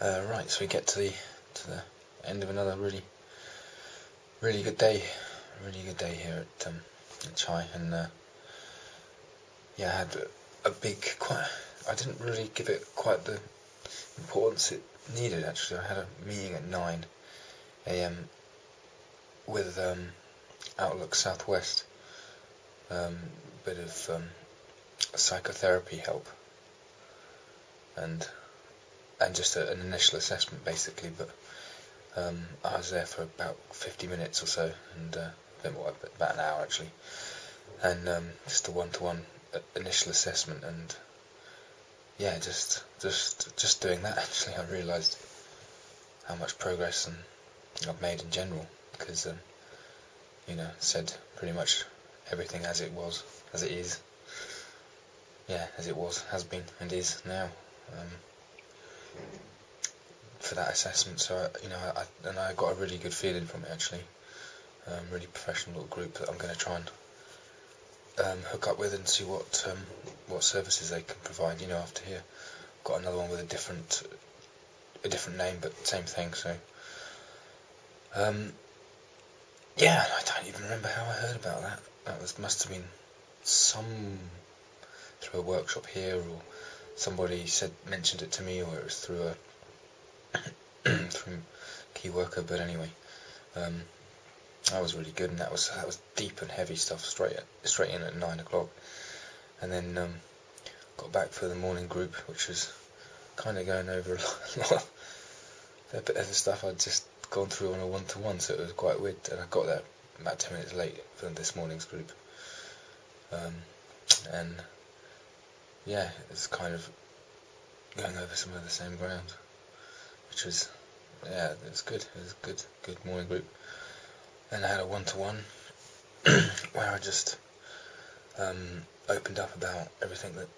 Right, so we get to the end of another really good day, here at Chai, and yeah, I had I didn't really give it quite the importance it needed. Actually, I had a meeting at 9 a.m. with Outlook Southwest, bit of psychotherapy help, and just an initial assessment basically, but I was there for about 50 minutes or so, and a bit more, about an hour actually, and just a one-to-one initial assessment, and yeah, just doing that, actually I realised how much progress I've made in general, because said pretty much everything as it is, has been and is now, for that assessment. So I got a really good feeling from it, actually. Really professional little group that I'm going to try and hook up with and see what services they can provide. After here, got another one with a different name, but same thing. So yeah, I don't even remember how I heard about that. Must have been through a workshop here, or somebody mentioned it to me, or it was through a through Key Worker. But anyway, that was really good, and that was deep and heavy stuff, straight in at 9 o'clock, and then got back for the morning group, which was kind of going over a bit of the stuff I'd just gone through on a one-to-one, so it was quite weird, and I got there about 10 minutes late for this morning's group, and yeah, it's kind of going over some of the same ground, which was, yeah, it was good. It was a good morning group. And I had a one-to-one where I just opened up about everything that's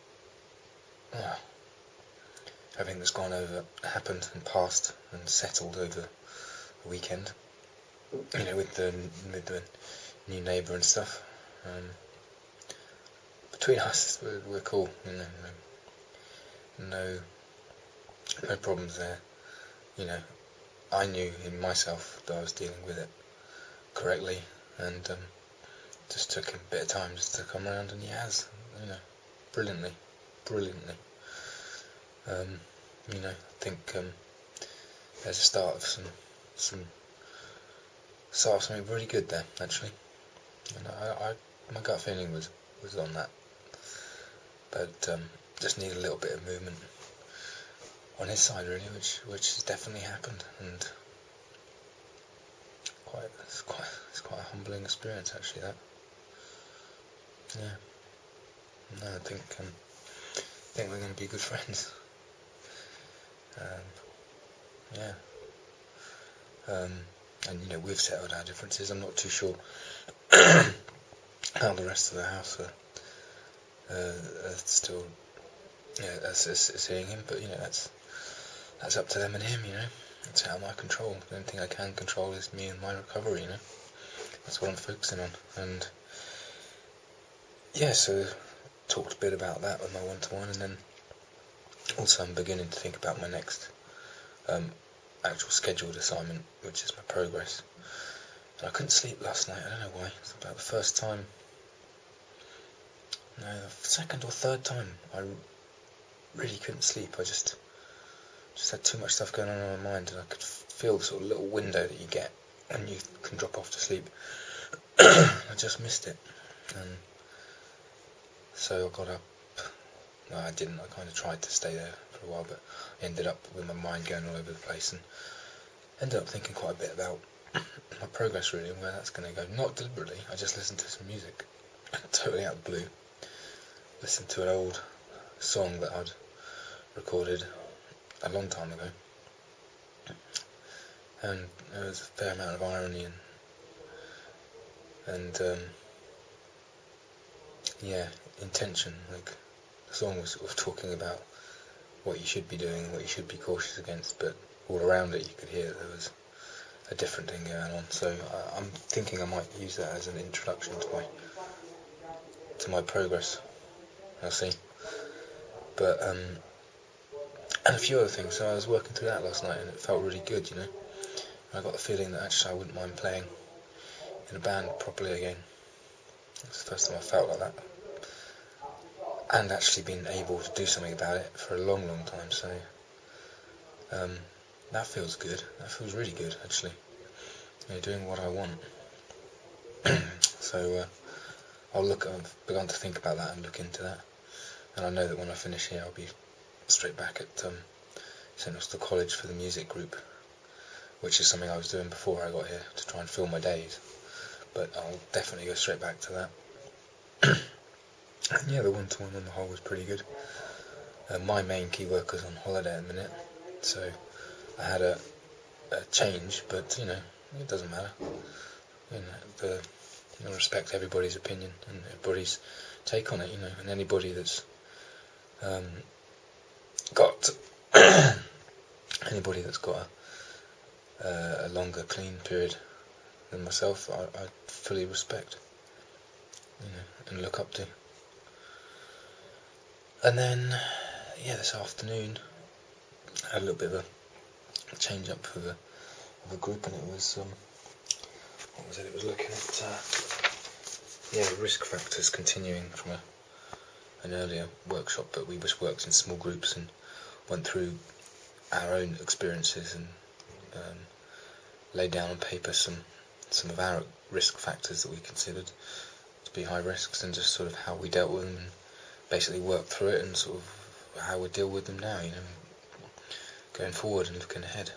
happened and passed and settled over the weekend, with the new neighbour and stuff. Between us, we're cool, no problems there. I knew in myself that I was dealing with it correctly, and just took him a bit of time just to come around, and he has, brilliantly. I think there's a start of something really good there, actually. And my gut feeling was on that, but just need a little bit of movement on his side, really, which has definitely happened, and it's quite a humbling experience, actually, that. Yeah. No, I think we're going to be good friends. Yeah. And we've settled our differences. I'm not too sure how the rest of the house are still, seeing him, but that's up to them and him. It's out of my control. The only thing I can control is me and my recovery. That's what I'm focusing on. And yeah, so talked a bit about that with my one-to-one, and then also I'm beginning to think about my next actual scheduled assignment, which is my progress. And I couldn't sleep last night. I don't know why. It's about the first time, no, the second or third time I really couldn't sleep. I just had too much stuff going on in my mind, and I could feel the sort of little window that you get when you can drop off to sleep. I just missed it, and so I got up. No, I didn't. I kind of tried to stay there for a while, but I ended up with my mind going all over the place, and ended up thinking quite a bit about my progress, really, and where that's going to go. Not deliberately. I just listened to some music, totally out of the blue. Listened to an old song that I'd recorded a long time ago, and there was a fair amount of irony and intention. Like, the song was sort of talking about what you should be doing and what you should be cautious against, but all around it you could hear that there was a different thing going on. So I'm thinking I might use that as an introduction to my progress. I'll see. But and a few other things. So I was working through that last night, and it felt really good, you know. I got the feeling that actually I wouldn't mind playing in a band properly again. It's the first time I felt like that, and actually been able to do something about it for a long, long time. So that feels good. That feels really good, actually. You know, doing what I want. So I've begun to think about that and look into that. And I know that when I finish here, I'll be straight back at St Austell College for the music group, which is something I was doing before I got here to try and fill my days. But I'll definitely go straight back to that. And yeah, the one-to-one on the whole was pretty good. My main key worker's on holiday at the minute, so I had a change, but you know, it doesn't matter. You know, I respect everybody's opinion and everybody's take on it, you know, and anybody that's got a longer clean period than myself, I fully respect, you know, and look up to. And then, yeah, this afternoon I had a little bit of a change up for the group, and it was what was it? It was looking at risk factors, continuing from an earlier workshop, but we just worked in small groups and went through our own experiences and laid down on paper some of our risk factors that we considered to be high risks, and just sort of how we dealt with them, and basically worked through it, and sort of how we deal with them now, you know, going forward and looking ahead.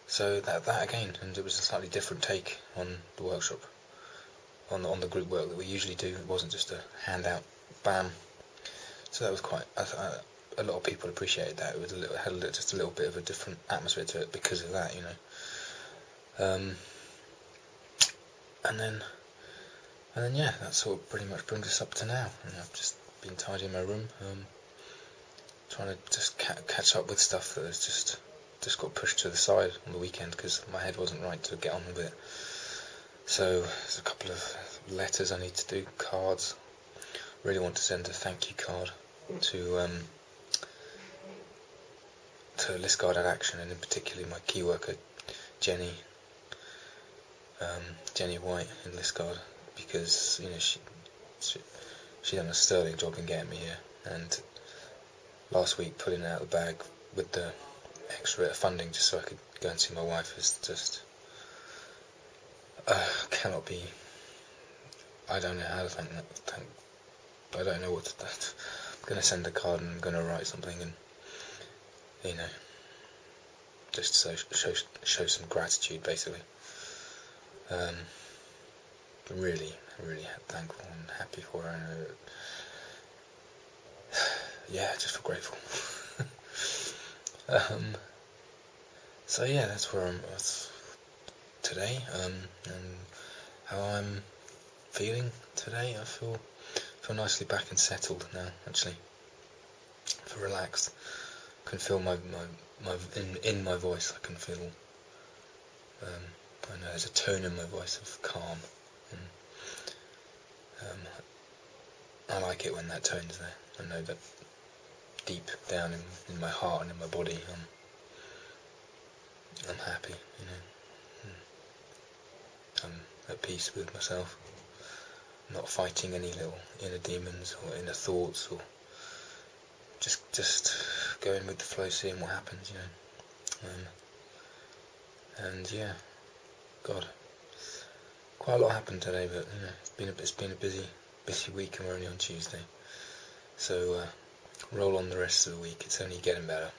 So that again, and it was a slightly different take on the workshop, on the group work that we usually do. It wasn't just a handout, bam. So that was quite. A lot of people appreciated that. It was just a little bit of a different atmosphere to it because of that, you know. And then yeah, that sort of pretty much brings us up to now. And I've just been tidying my room, trying to just catch up with stuff that has just got pushed to the side on the weekend because my head wasn't right to get on with it. So there's a couple of letters I need to do, cards. Really want to send a thank you card to Listguard at Action, and in particular my key worker Jenny White in Listguard, because you know she done a sterling job in getting me here, and last week pulling it out of the bag with the extra bit of funding just so I could go and see my wife is just cannot be. I don't know how to thank that. I don't know what to. I'm going to send a card and I'm going to write something, and you know, just to show some gratitude, basically. Really thankful and happy for her, and yeah, just feel grateful. So yeah, that's where I'm at today, and how I'm feeling today. I feel nicely back and settled now. Actually, I feel relaxed. I can feel my in my voice. I can feel. I know there's a tone in my voice of calm, and I like it when that tone's there. I know that deep down in my heart and in my body, I'm happy, you know. I'm at peace with myself. I'm not fighting any little inner demons or inner thoughts, or just going with the flow, seeing what happens, you know. And yeah, God, quite a lot happened today, but you know, it's been a busy week, and we're only on Tuesday. So roll on the rest of the week. It's only getting better.